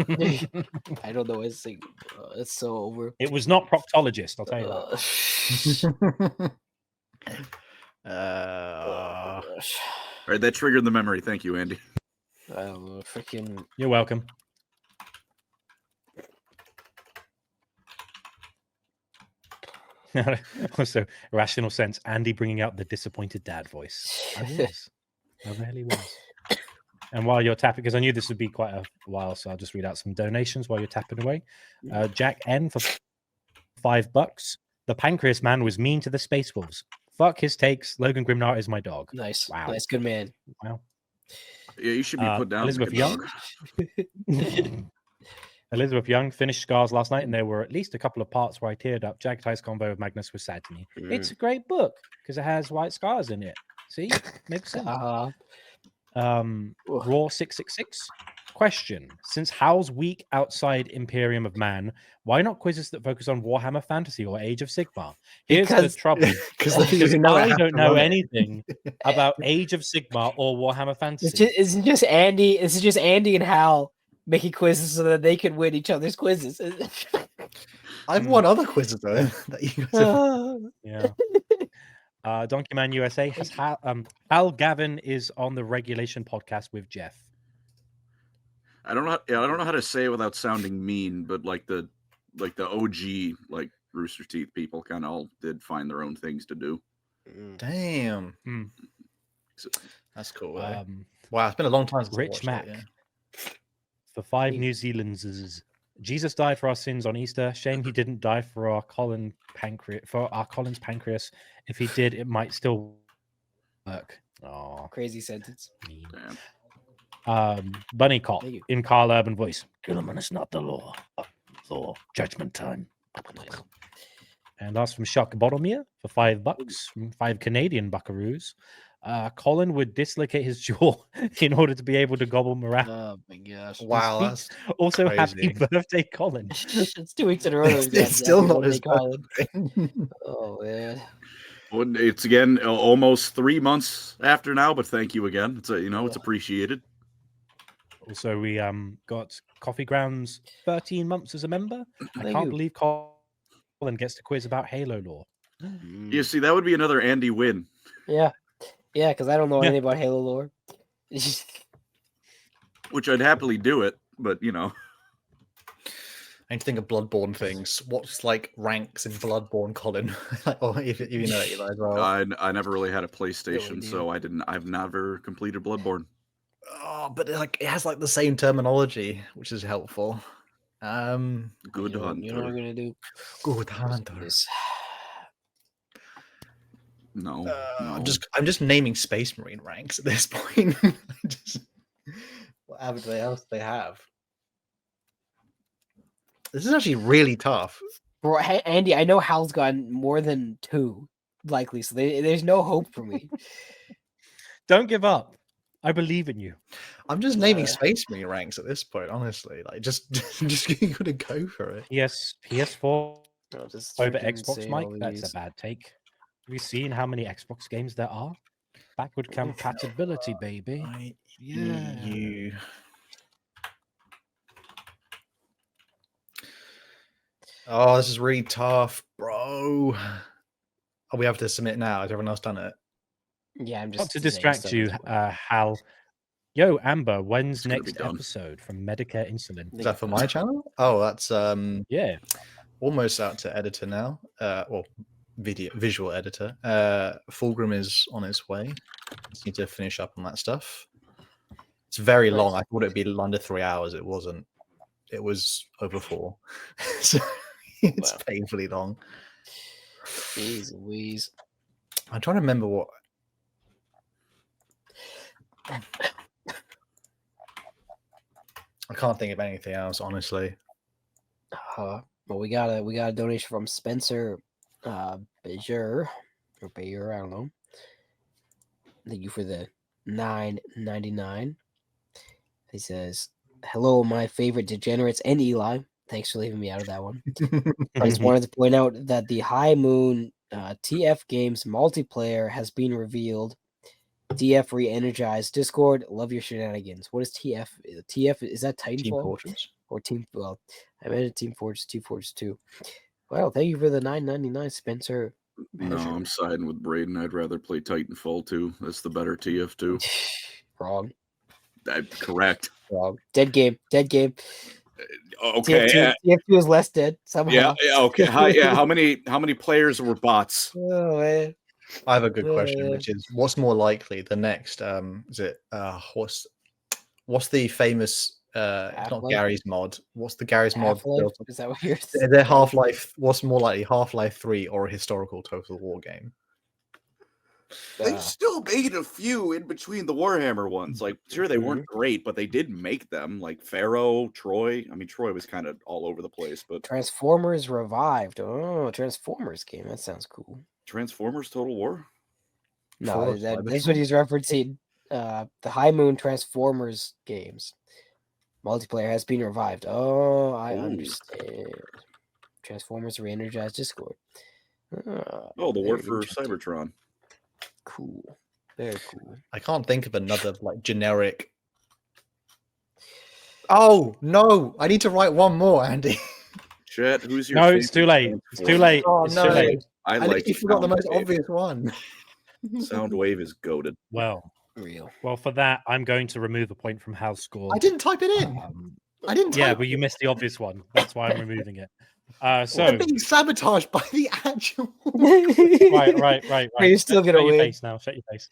I don't know. It's like it's so over. it was not proctologist, I'll tell you that. Oh, All right, that triggered the memory. Thank you, Andy. I don't know. Freaking. You're welcome. Also, rational sense. Andy bringing out the disappointed dad voice. I was. I really was. And while you're tapping, because I knew this would be quite a while, so I'll just read out some donations while you're tapping away. Jack N for $5. The Pancreas Man was mean to the Space Wolves. Fuck his takes. Logan Grimnar is my dog. Nice. Wow. Nice. Good man. Wow. Yeah, you should be put down. Elizabeth Young. Elizabeth Young finished Scars last night, and there were at least a couple of parts where I teared up. Jaggedized Convo with Magnus was sad to me. It's a great book because it has white scars in it. See? Makes sense. Raw 666 question: since Hal's weak outside Imperium of Man, why not quizzes that focus on Warhammer Fantasy or Age of Sigmar? Here's the trouble: because I don't know anything about Age of Sigmar or Warhammer Fantasy. It's just Andy. It's just Andy and Hal making quizzes so that they can win each other's quizzes. I've won other quizzes though. That you guys have... Yeah. Donkey Man USA has Hal Gavin is on the Regulation podcast with Jeff. I don't know how to say it without sounding mean, but like the OG like Rooster Teeth people kind of all did find their own things to do. Damn. So, that's cool. Wow, it's been a long time since Rich I watched Mac it, for 5 New Zealanders. Jesus died for our sins on Easter. Shame he didn't die for our Colin's pancreas. If he did, it might still work. Oh, crazy sentence. Bunny Cop in Carl Urban voice. Gentlemen, it's not the law. Law. Judgment time. And last from Shock Bottlemere for $5, 5 Canadian buckaroos. Colin would dislocate his jaw in order to be able to gobble morale. Oh my gosh! Wow, that's also crazy. Happy birthday, Colin. It's 2 weeks in a row. It's still not his Colin. Oh man! Well, it's again almost 3 months after now, but thank you again. It's it's appreciated. Also, we got Coffee Grounds 13 months as a member. I can't believe Colin gets to quiz about Halo lore. You see, that would be another Andy win. Yeah, because I don't know anything about Halo lore. Which I'd happily do it, but I need to think of Bloodborne things. What's like ranks in Bloodborne, Colin? Or if you know it, as well. I never really had a PlayStation, so I've never completed Bloodborne. Oh, but it has like the same terminology, which is helpful. Good hunter. You know what I'm gonna do? Good hunter. No, I'm just naming Space Marine ranks at this point. What else do they have? This is actually really tough. Bro, Andy, I know Hal's gotten more than 2, likely, so there's no hope for me. Don't give up. I believe in you. I'm just naming Space Marine ranks at this point, honestly. Like, just you gotta go for it. Yes, PS4 over Xbox, Mike. That's a bad take. Have you seen how many Xbox games there are? Backward compatibility, baby. You. Oh, this is really tough, bro. Oh, we have to submit now. Has everyone else done it? Yeah, I'm just not to distract you, Hal. Yo, Amber, when's next episode from Medicare Insulin? Is that for my channel? Oh, that's yeah, almost out to editor now. Well, visual editor. Fulgrim is on its way. Just need to finish up on that stuff. It's very long. I thought it'd be under 3 hours. It wasn't. It was over 4. So it's painfully long. Jeez Louise. I'm trying to remember what. I can't think of anything else, honestly. Well, we got a donation from Spencer Bajer or Bayer, I don't know. Thank you for the $9.99. He says, "Hello, my favorite degenerates and Eli. Thanks for leaving me out of that one. I just wanted to point out that the High Moon TF Games multiplayer has been revealed. TF re-energized Discord. Love your shenanigans. What is TF? TF, is that Team Titanfall Fortress. or Team? Well, I meant Team Fortress 2, Fortress 2. Well, thank you for the $9.99, Spencer. No, I'm siding with Braden. I'd rather play Titanfall 2. That's the better TF2. Wrong. Correct. Wrong. Dead game. Dead game. Okay. TF2 is less dead somehow. Yeah. Okay. How many players were bots? Oh man. I have a good question, which is, what's more likely? The next, is it what's the famous? It's not Half-Life? Gary's mod. What's the Gary's mod? Half-Life? Is that what you're saying? They're Half-Life. What's more likely, Half-Life 3 or a historical Total War game? They've still made a few in between the Warhammer ones. Like, sure, they weren't great, but they did make them. Like Pharaoh, Troy. I mean, Troy was kind of all over the place, but Transformers Revived. Oh, Transformers game. That sounds cool. Transformers Total War? No, that's what he's referencing. The High Moon Transformers games. Multiplayer has been revived. Oh, I understand. Transformers re-energized Discord. The War for Cybertron. Cool. Very cool. I can't think of another like generic. Oh no! I need to write one more, Andy. Chet, who's your? No, it's too late. It's too late. Oh it's no! Too late. I like. You forgot the most obvious one. Soundwave is goated. Well, real. Well, for that, I'm going to remove a point from Hal's score. I didn't type it in. I didn't. Yeah, but you missed the obvious one. That's why I'm removing it. So I'm being sabotaged by the actual. right. You're still gonna Shut your win. face now. Shut your face.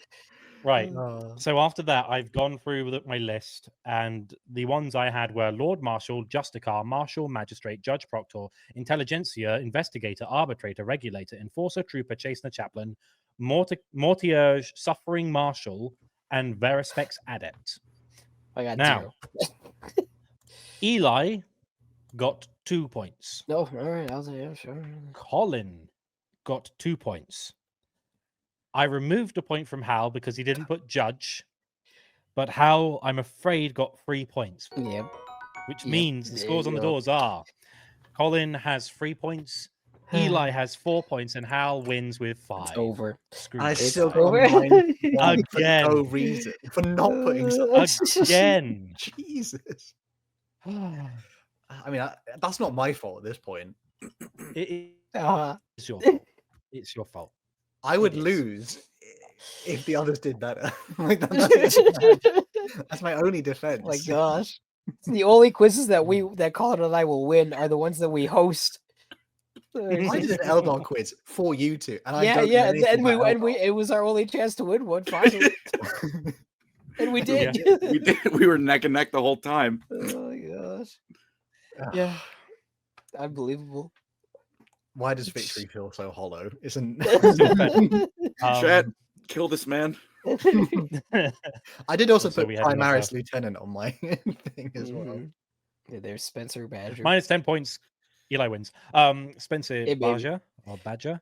Right. So after that, I've gone through my list, and the ones I had were Lord Marshal, Justicar, Marshal, Magistrate, Judge Proctor, Intelligentsia, Investigator, Arbitrator, Regulator, Enforcer, Trooper, Chastener, Chaplain, Mortierge, Suffering Marshal, and Verispex Adept. I got now. 0. Eli got 2 points. No, all right. I'll say, yeah, sure. Colin got 2 points. I removed a point from Hal because he didn't put Judge, but Hal, I'm afraid, got 3 points. Yep. Which means the scores on the doors are: Colin has 3 points, Eli has 4 points, and Hal wins with 5. It's over. I It's still got over. mine Again. for no reason, for not putting something. Again. Jesus. I mean, that's not my fault at this point. It's your fault. It's your fault. I would lose if the others did better. Like, that's my only defense. My gosh. The only quizzes that Colin and I will win are the ones that we host. I did an Eldar quiz for you two, and and it was our only chance to win one finally. And we did. Yeah, we did. We were neck and neck the whole time. Oh my gosh. Yeah. Unbelievable. Why does victory feel so hollow? Isn't Chat, kill this man. I did also put Primaris Lieutenant on my thing as well. Yeah, there's Spencer Badger. Minus 10 points. Eli wins. Spencer Badger or Badger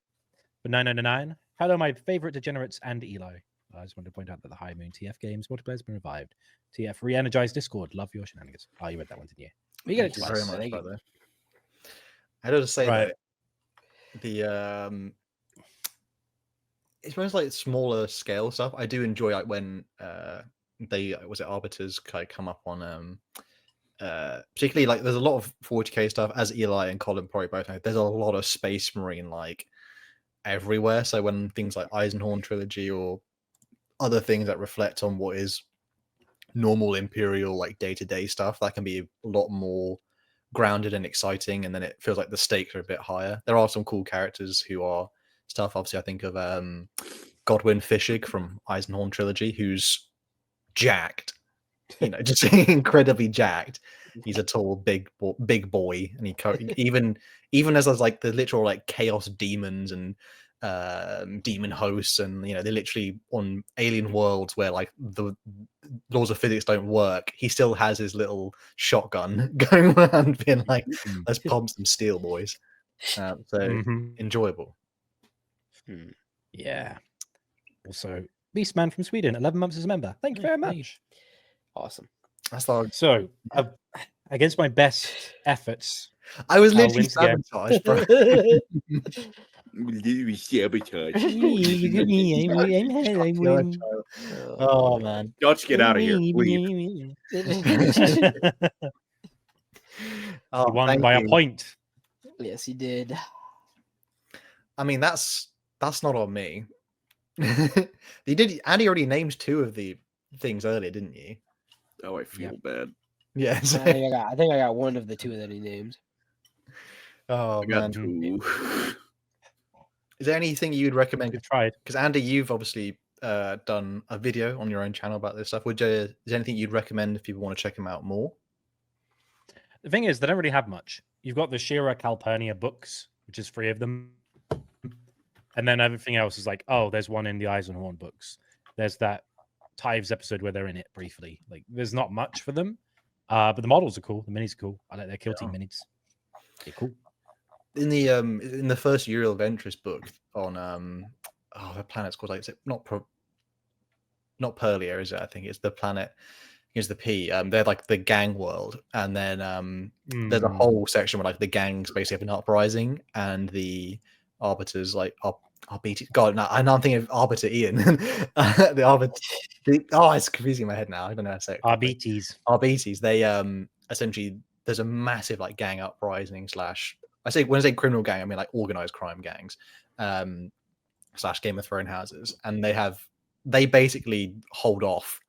for 999. Hello, my favorite degenerates and Eli. I just wanted to point out that the High Moon TF games multiplayer has been revived. TF re-energized Discord. Love your shenanigans. Oh, you read that one, didn't you? We got it very much, by the way. I had to say that the it's most like smaller scale stuff. I do enjoy like when Arbiters kind of come up on particularly like there's a lot of 40k stuff, as Eli and Colin probably both know. There's a lot of Space Marine like everywhere. So when things like Eisenhorn trilogy or other things that reflect on what is normal Imperial like day-to-day stuff, that can be a lot more grounded and exciting, and then it feels like the stakes are a bit higher. There are some cool characters who are stuff. Obviously I think of Godwin Fishig from Eisenhorn trilogy, who's jacked, just incredibly jacked. He's a tall big boy, and he even as there's like the literal like chaos demons and demon hosts, and they're literally on alien worlds where like the laws of physics don't work, he still has his little shotgun going around being like, let's pump some steel, boys. So enjoyable. Yeah. Also, Beastman from Sweden, 11 months as a member. Thank you very Thank you. much. Awesome. That's like, So, against my best efforts, I was I'll literally win again. sabotaged, bro. Oh man. Dutch, get out of here, please. Oh, He won thank by a you. point. Yes, he did. I mean, that's not on me. You did. Andy already named 2 of the things earlier, didn't you? Oh, I feel bad. Yes. I think I got one of the 2 that he named. Oh I got man. 2. Is there anything you'd recommend? We've tried. Because Andy, you've obviously done a video on your own channel about this stuff. Is there anything you'd recommend if people want to check them out more? The thing is, they don't really have much. You've got the Shira Calpurnia books, which is 3 of them. And then everything else is like, oh, there's one in the Eisenhorn books. There's that Tives episode where they're in it briefly. Like, there's not much for them. But the models are cool. The minis are cool. I like their Kill Team minis. They're cool. In the first Uriel Ventress book on the planet's called, like, is it not Perlia, is it? I think it's the planet. Is the P. They're like the gang world, and then there's a whole section where like the gangs basically have an uprising, and the arbiters like Arbites. God, no, I'm thinking of Arbiter Ian. The Arbiter. It's confusing in my head now. I don't know how to say it. Arbites. They essentially there's a massive like gang uprising slash. When I say criminal gang, I mean like organized crime gangs, slash Game of Thrones houses, and they basically hold off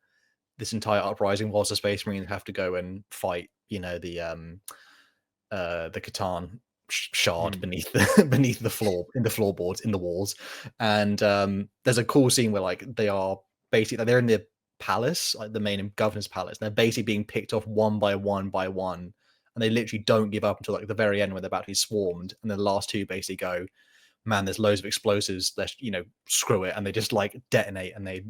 this entire uprising whilst the Space Marines have to go and fight, the Catan shard beneath the floor, in the floorboards, in the walls. And there's a cool scene where like they are basically they're in the palace, like the main governor's palace. And they're basically being picked off one by one, and they literally don't give up until like the very end when they're about to be swarmed. And the last 2 basically go, man, there's loads of explosives, let's screw it, and they just like detonate, and they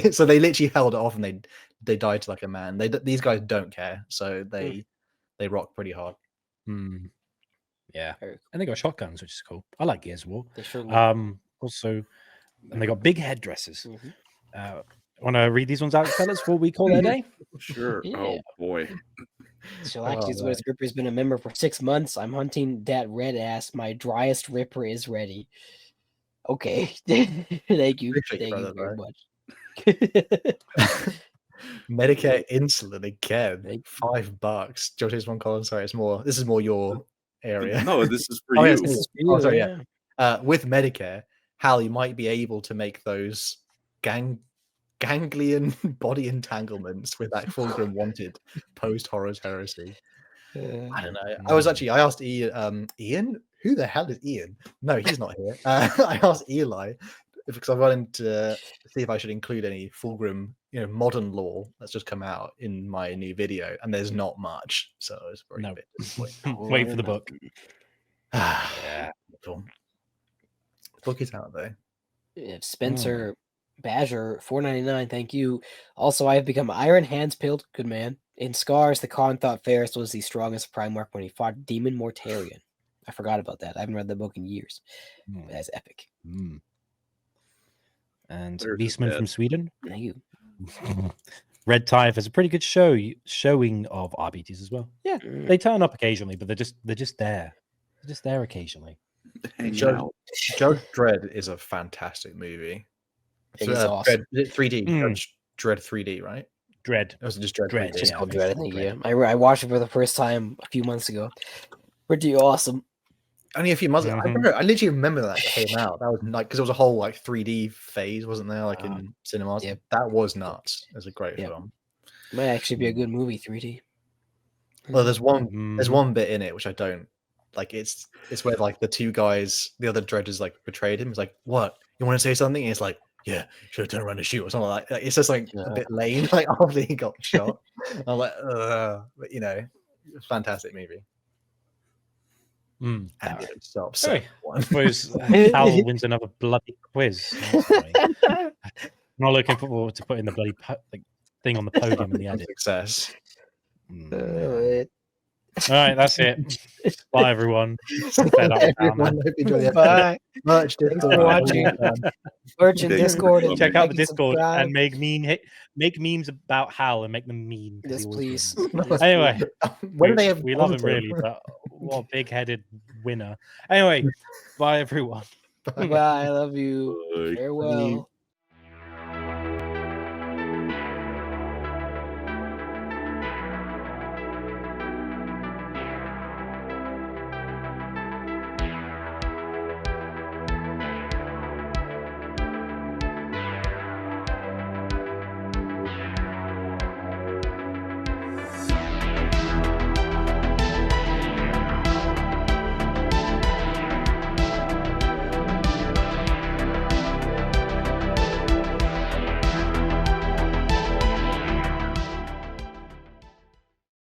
so they literally held it off, and they died to like a man. These guys don't care, so they rock pretty hard. Yeah, and they got shotguns, which is cool. I like Gears of War. They sure Also, and they got big headdresses. Want to read these ones out, fellas, before we call it a day? Sure. Yeah. Oh boy. Shalaxi's West Ripper's been a member for 6 months. I'm hunting that red ass. My driest ripper is ready. Okay. Thank you. Appreciate Thank you, you very brother, much. Medicare insulin again. $5. Joe, here's one, Colin. Sorry, this is more your area. No, this is for Oh, you. yes, this is for you, sorry, yeah. With Medicare, Hal, you might be able to make those ganglion body entanglements with that Fulgrim wanted post Horror's Heresy. I don't know. I asked Ian, who the hell is Ian? No, he's not here. I asked Eli because I wanted to see if I should include any Fulgrim, modern lore that's just come out in my new video, and there's not much, so I was very bit disappointed. Wait for the book. Yeah, the book is out though. Spencer Badger, $4.99. Thank you. Also, I have become Iron Hands Pilled. Good man. In Scars, the Khan thought Ferris was the strongest Primarch when he fought Demon Mortarion. I forgot about that. I haven't read the book in years. But that's epic. And Beastman from Sweden. Thank you. Red Tide has a pretty good showing of Arbites as well. Yeah, they turn up occasionally, but they're just there. They're just there occasionally. Judge Dredd is a fantastic movie. It is awesome. Dredd, is it 3D? Judge Dredd 3D, right? Dread. It was just Dredd. Dredd. It's Just called Dread, I think. Yeah, I watched it for the first time a few months ago. Pretty awesome. Only a few months. I literally remember that came out. That was like because it was a whole like 3D phase, wasn't there? Like in cinemas. Yep. That was nuts. It was a great film. It might actually be a good movie, 3D. Well, there's one bit in it which I don't like. It's where like the 2 guys, the other dredgers, like betrayed him. It's like, what? You want to say something? And it's like, yeah, should have turned around and shoot or something like that. It's just like a bit lame. Like after he got shot, I'm like, but fantastic movie. And it stops. I suppose Hal wins another bloody quiz. I'm not looking forward to putting the bloody thing on the podium in the edit. Success. All right, that's it. Bye, everyone. Fed up now, Everyone, man. hope you enjoy the episode. Bye. Merch, Thanks Discord, for all watching. that fun. Merch in Thank you. Discord. And Check out like the and Discord subscribe. and make memes about Hal and make them mean. 'cause Yes, he always please. wins. Yes, Anyway, When do they have we love him positive? really, but what a big-headed winner. Anyway, bye everyone. Bye. Bye. I love you. Bye. Farewell.